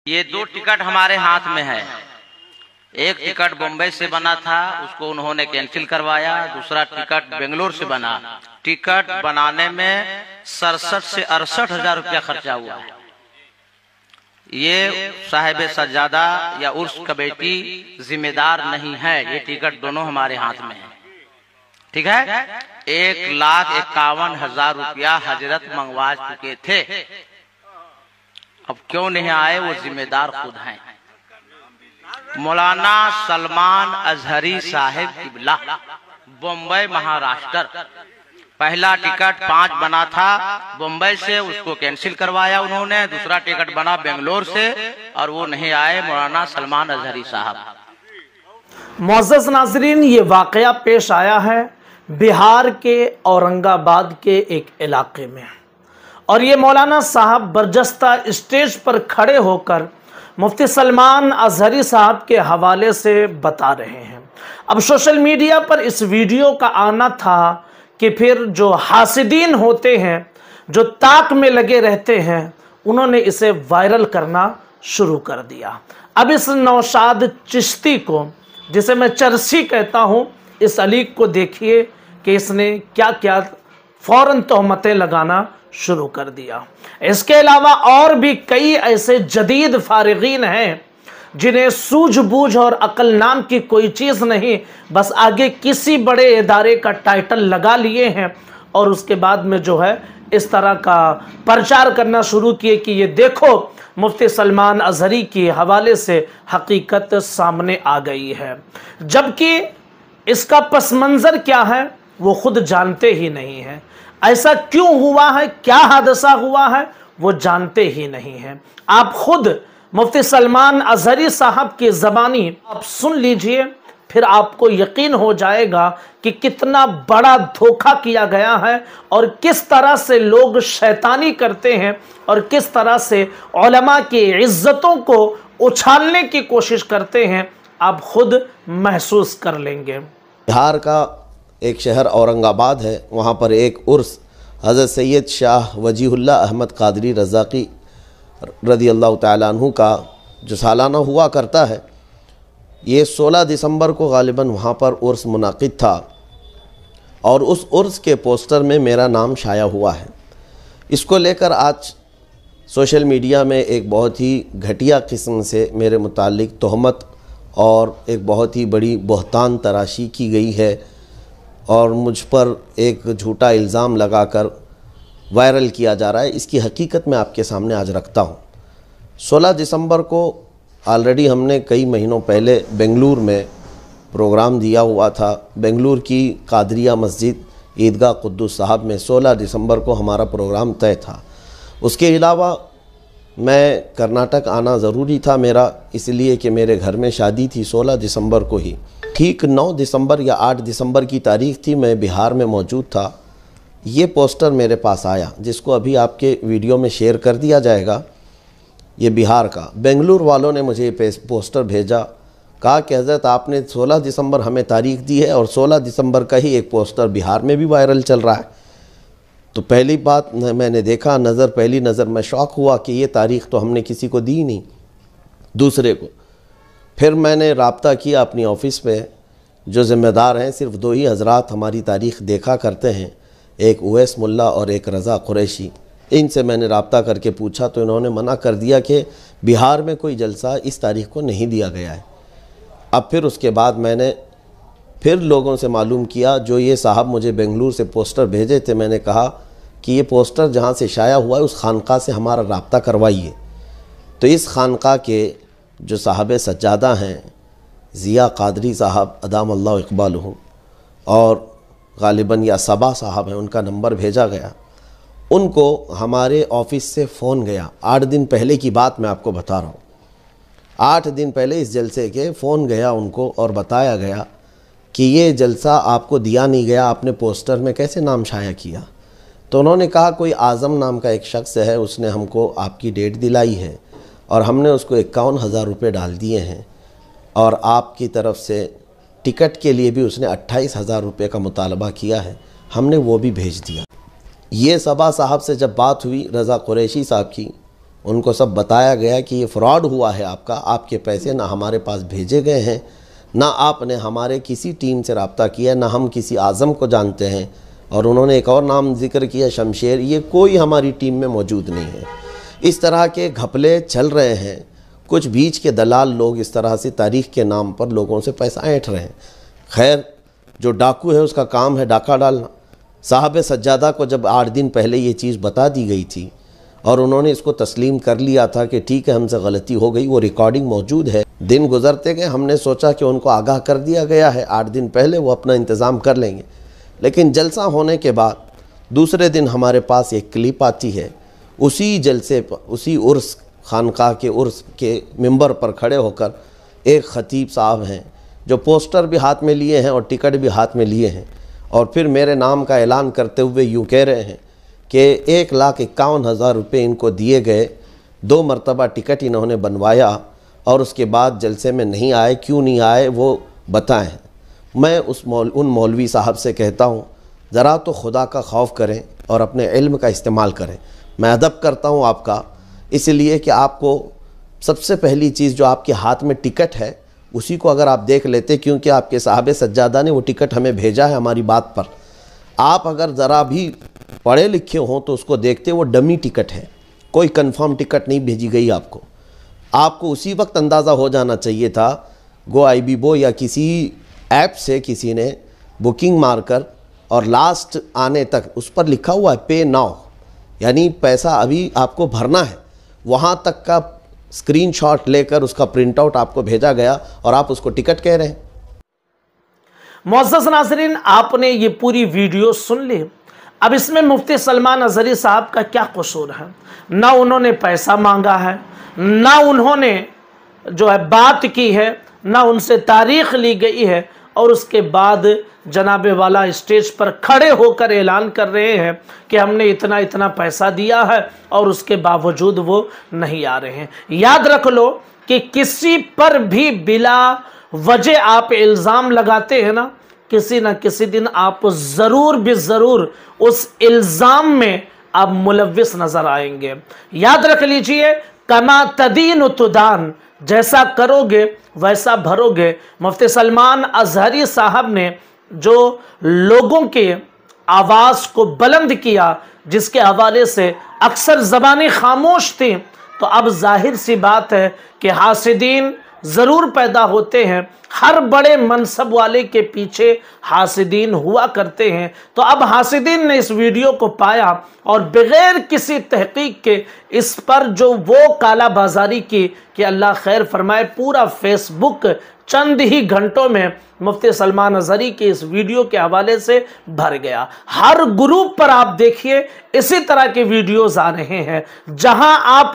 ये दो टिकट हमारे हाथ में है। एक टिकट बम्बई से बना था, उसको उन्होंने कैंसिल करवाया। दूसरा टिकट बेंगलोर से बना। टिकट बनाने में 67 से 68 हजार रुपया खर्चा हुआ है। ये साहिब सज्जादा या उर्स कमेटी जिम्मेदार नहीं है। ये टिकट दोनों हमारे हाथ में है। ठीक है। 1,51,000 रुपया हजरत मंगवा चुके थे। अब क्यों नहीं आए, वो जिम्मेदार खुद हैं। मौलाना सलमान अजहरी साहिब किबला, बम्बई महाराष्ट्र। पहला टिकट 5 बना था बम्बई से, उसको कैंसिल करवाया उन्होंने। दूसरा टिकट बना बेंगलोर से और वो नहीं आए, मौलाना सलमान अजहरी साहब। मुअज़्ज़ज़ नाज़रीन, ये वाक़या पेश आया है बिहार के औरंगाबाद के एक इलाके में, और ये मौलाना साहब बरजस्ता स्टेज पर खड़े होकर मुफ्ती सलमान अजहरी साहब के हवाले से बता रहे हैं। अब सोशल मीडिया पर इस वीडियो का आना था कि फिर जो हासिदीन होते हैं, जो ताक में लगे रहते हैं, उन्होंने इसे वायरल करना शुरू कर दिया। अब इस नौशाद चिश्ती को, जिसे मैं चरसी कहता हूँ, इस अलीक को देखिए कि इसने क्या क्या फौरन तोहमतें लगाना शुरू कर दिया। इसके अलावा और भी कई ऐसे जदीद फारिगीन हैं जिन्हें सूझबूझ और अकल नाम की कोई चीज़ नहीं, बस आगे किसी बड़े इदारे का टाइटल लगा लिए हैं और उसके बाद में जो है इस तरह का प्रचार करना शुरू किए कि ये देखो मुफ्ती सलमान अजहरी के हवाले से हकीकत सामने आ गई है। जबकि इसका पस मंज़र क्या है वो खुद जानते ही नहीं हैं। ऐसा क्यों हुआ है, क्या हादसा हुआ है, वो जानते ही नहीं हैं। आप खुद मुफ्ती सलमान अजहरी साहब की ज़बानी आप सुन लीजिए, फिर आपको यकीन हो जाएगा कि कितना बड़ा धोखा किया गया है और किस तरह से लोग शैतानी करते हैं और किस तरह से उलमा की इज्जतों को उछालने की कोशिश करते हैं। आप खुद महसूस कर लेंगे। बिहार का एक शहर औरंगाबाद है, वहाँ पर एक उर्स हज़रत सैयद शाह वजीहुल्लाह अहमद कादरी रज़ाक़ी रज़ी अल्लाह तआला अन्हु का जो सालाना हुआ करता है, ये 16 दिसंबर को ग़ालिबन वहाँ पर उर्स मुनाक़िद था और उस उर्स के पोस्टर में मेरा नाम शाया हुआ है। इसको लेकर आज सोशल मीडिया में एक बहुत ही घटिया किस्म से मेरे मुताल्लिक़ तोहमत और एक बहुत ही बड़ी बहतान तराशी की गई है और मुझ पर एक झूठा इल्ज़ाम लगाकर वायरल किया जा रहा है। इसकी हकीकत मैं आपके सामने आज रखता हूँ। 16 दिसंबर को ऑलरेडी हमने कई महीनों पहले बेंगलुरु में प्रोग्राम दिया हुआ था। बेंगलुरु की कादरिया मस्जिद ईदगाह कुद्दूस साहब में 16 दिसंबर को हमारा प्रोग्राम तय था। उसके अलावा मैं कर्नाटक आना ज़रूरी था मेरा, इसलिए कि मेरे घर में शादी थी 16 दिसंबर को ही। ठीक 9 दिसंबर या 8 दिसंबर की तारीख़ थी, मैं बिहार में मौजूद था। ये पोस्टर मेरे पास आया, जिसको अभी आपके वीडियो में शेयर कर दिया जाएगा। ये बिहार का, बेंगलुरु वालों ने मुझे ये पोस्टर भेजा, कहा कि हज़रत आपने 16 दिसंबर हमें तारीख़ दी है और 16 दिसंबर का ही एक पोस्टर बिहार में भी वायरल चल रहा है। तो पहली बात मैंने देखा, पहली नज़र मैं शॉक हुआ कि ये तारीख़ तो हमने किसी को दी नहीं, दूसरे को। फिर मैंने राब्ता किया अपनी ऑफ़िस में, जो ज़िम्मेदार हैं सिर्फ 2 ही हज़रात हमारी तारीख़ देखा करते हैं, एक उवैस मुल्ला और एक रज़ा कुरैशी। इनसे मैंने राब्ता करके पूछा तो इन्होंने मना कर दिया कि बिहार में कोई जलसा इस तारीख़ को नहीं दिया गया है। अब फिर उसके बाद मैंने फिर लोगों से मालूम किया, जो ये साहब मुझे बेंगलुरु से पोस्टर भेजे थे, मैंने कहा कि ये पोस्टर जहाँ से शाया हुआ है उस खानका से हमारा राब्ता करवाइए। तो इस खानका के जो साहब सज्जादा हैं ज़िया कादरी साहब अदाम अल्लाह इक़बालहु और ग़ालिबन या सबा साहब हैं, उनका नंबर भेजा गया। उनको हमारे ऑफ़िस से फ़ोन गया। 8 दिन पहले की बात मैं आपको बता रहा हूँ। 8 दिन पहले इस जलसे के फ़ोन गया उनको और बताया गया कि ये जलसा आपको दिया नहीं गया, आपने पोस्टर में कैसे नाम शाया किया। तो उन्होंने कहा कोई आज़म नाम का एक शख्स है, उसने हमको आपकी डेट दिलाई है और हमने उसको 51,000 रुपये डाल दिए हैं और आपकी तरफ से टिकट के लिए भी उसने 28,000 रुपये का मुतालबा किया है, हमने वो भी भेज दिया। ये सबा साहब से जब बात हुई रज़ा कुरैशी साहब की, उनको सब बताया गया कि ये फ्रॉड हुआ है आपका, आपके पैसे ना हमारे पास भेजे गए हैं, ना आपने हमारे किसी टीम से रब्ता किया, ना हम किसी आज़म को जानते हैं। और उन्होंने एक और नाम जिक्र किया, शमशेर, ये कोई हमारी टीम में मौजूद नहीं है। इस तरह के घपले चल रहे हैं। कुछ बीच के दलाल लोग इस तरह से तारीख़ के नाम पर लोगों से पैसा ऐंठ रहे हैं। खैर, जो डाकू है उसका काम है डाका डालना। साहब सज्जादा को जब 8 दिन पहले ये चीज़ बता दी गई थी और उन्होंने इसको तस्लीम कर लिया था कि ठीक है हमसे गलती हो गई, वो रिकॉर्डिंग मौजूद है। दिन गुजरते गए, हमने सोचा कि उनको आगाह कर दिया गया है, 8 दिन पहले वो अपना इंतज़ाम कर लेंगे। लेकिन जलसा होने के बाद दूसरे दिन हमारे पास एक क्लिप आती है, उसी जलसे पर, उसी उर्स खानकाह के उर्स के मिंबर पर खड़े होकर एक ख़तीब साहब हैं जो पोस्टर भी हाथ में लिए हैं और टिकट भी हाथ में लिए हैं, और फिर मेरे नाम का ऐलान करते हुए यूँ कह रहे हैं कि 1,51,000 रुपये इनको दिए गए, 2 मरतबा टिकट इन्होंने बनवाया और उसके बाद जलसे में नहीं आए। क्यों नहीं आए वो बताएं। मैं उन मौलवी साहब से कहता हूँ, ज़रा तो खुदा का खौफ करें और अपने इल्म का इस्तेमाल करें। मैं अदब करता हूँ आपका, इसलिए कि आपको सबसे पहली चीज़ जो आपके हाथ में टिकट है उसी को अगर आप देख लेते, क्योंकि आपके साहब सज्जादा ने वो टिकट हमें भेजा है हमारी बात पर। आप अगर ज़रा भी पढ़े लिखे हों तो उसको देखते, वो डमी टिकट है, कोई कंफर्म टिकट नहीं भेजी गई आपको। आपको उसी वक्त अंदाज़ा हो जाना चाहिए था, गो आईबीबो या किसी ऐप से किसी ने बुकिंग मारकर और लास्ट आने तक उस पर लिखा हुआ है पे नाउ, यानी पैसा अभी आपको भरना है, वहाँ तक का स्क्रीनशॉट लेकर उसका प्रिंट आउट आपको भेजा गया और आप उसको टिकट कह रहे हैं। मुअज़्ज़ज़ नाज़रीन, आपने ये पूरी वीडियो सुन ली। अब इसमें मुफ्ती सलमान अज़हरी साहब का क्या कसूर है? ना उन्होंने पैसा मांगा है, ना उन्होंने जो है बात की है, ना उनसे तारीख ली गई है, और उसके बाद जनाबे वाला स्टेज पर खड़े होकर ऐलान कर रहे हैं कि हमने इतना इतना पैसा दिया है, और उसके बावजूद वो नहीं आ रहे हैं। याद रख लो कि किसी पर भी बिला वजह आप इल्ज़ाम लगाते हैं ना, किसी न किसी दिन आप ज़रूर भी ज़रूर उस इल्ज़ाम में आप मुलव्विस नज़र आएंगे। याद रख लीजिए, कमा तदीन तुदान, जैसा करोगे वैसा भरोगे। मुफ्ती सलमान अज़हरी साहब ने जो लोगों के आवाज़ को बुलंद किया, जिसके हवाले से अक्सर ज़बानें खामोश थी, तो अब जाहिर सी बात है कि हासिदीन ज़रूर पैदा होते हैं। हर बड़े मनसब वाले के पीछे हासिदीन हुआ करते हैं। तो अब हासिदीन ने इस वीडियो को पाया और बग़ैर किसी तहकीक के इस पर जो वो काला बाजारी की कि अल्लाह खैर फरमाए, पूरा फेसबुक चंद ही घंटों में मुफ्ती सलमान अज़हरी के इस वीडियो के हवाले से भर गया। हर ग्रुप पर आप देखिए इसी तरह के वीडियोस आ रहे हैं। जहां आप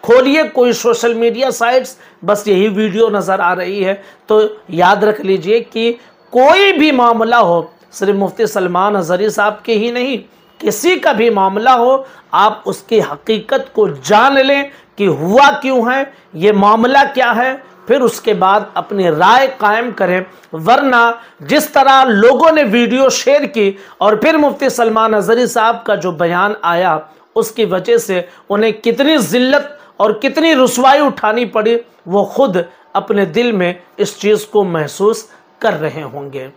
खोलिए कोई सोशल मीडिया साइट्स, बस यही वीडियो नज़र आ रही है। तो याद रख लीजिए कि कोई भी मामला हो, सिर्फ मुफ्ती सलमान अज़हरी साहब के ही नहीं, किसी का भी मामला हो, आप उसकी हकीकत को जान लें कि हुआ क्यों है, ये मामला क्या है, फिर उसके बाद अपनी राय कायम करें। वरना जिस तरह लोगों ने वीडियो शेयर की और फिर मुफ्ती सलमान अज़हरी साहब का जो बयान आया, उसकी वजह से उन्हें कितनी ज़िल्लत और कितनी रुसवाई उठानी पड़ी, वो खुद अपने दिल में इस चीज़ को महसूस कर रहे होंगे।